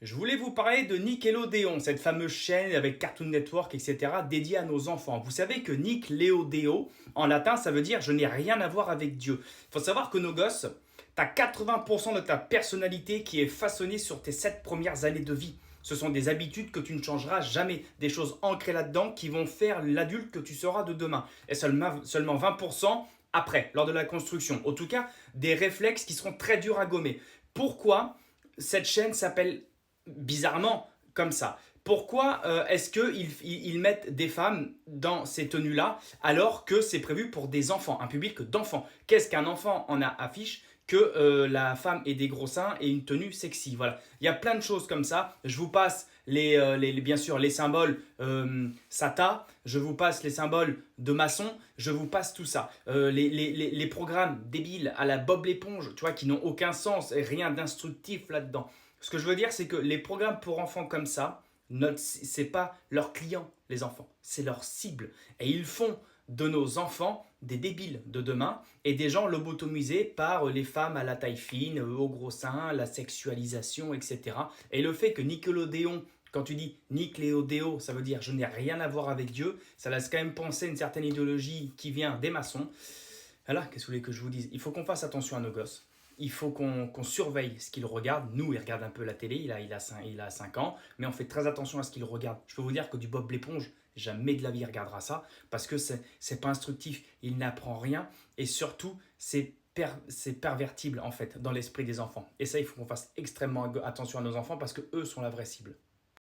Je voulais vous parler de Nickelodeon, cette fameuse chaîne avec Cartoon Network, etc., dédiée à nos enfants. Vous savez que Nickelodeon, en latin, ça veut dire je n'ai rien à voir avec Dieu. Il faut savoir que nos gosses, tu as 80% de ta personnalité qui est façonnée sur tes 7 premières années de vie. Ce sont des habitudes que tu ne changeras jamais, des choses ancrées là-dedans qui vont faire l'adulte que tu seras de demain. Et seulement 20% après, lors de la construction. En tout cas, des réflexes qui seront très durs à gommer. Pourquoi cette chaîne s'appelle bizarrement comme ça? Pourquoi est-ce qu'ils mettent des femmes dans ces tenues-là alors que c'est prévu pour des enfants, un public d'enfants? Qu'est-ce qu'un enfant en a affiche que la femme ait des gros seins et une tenue sexy? Voilà. Il y a plein de choses comme ça. Je vous passe bien sûr les symboles SATA, je vous passe les symboles de maçon, je vous passe tout ça. Les programmes débiles à la Bob l'éponge, tu vois, qui n'ont aucun sens et rien d'instructif là-dedans. Ce que je veux dire, c'est que les programmes pour enfants comme ça, c'est pas leurs clients, les enfants, c'est leur cible. Et ils font de nos enfants des débiles de demain et des gens lobotomisés par les femmes à la taille fine, au gros sein, la sexualisation, etc. Et le fait que Nickelodeon, quand tu dis Nickelodeon, ça veut dire je n'ai rien à voir avec Dieu, ça laisse quand même penser à une certaine idéologie qui vient des maçons. Alors, qu'est-ce que vous voulez que je vous dise? Il faut qu'on fasse attention à nos gosses. Il faut qu'on surveille ce qu'ils regardent. Nous, il regarde un peu la télé, il a 5 ans, mais on fait très attention à ce qu'il regarde. Je peux vous dire que du Bob l'éponge, jamais de la vie il regardera ça, parce que c'est pas instructif, il n'apprend rien, et surtout, c'est pervertible en fait dans l'esprit des enfants. Et ça, il faut qu'on fasse extrêmement attention à nos enfants, parce que eux sont la vraie cible.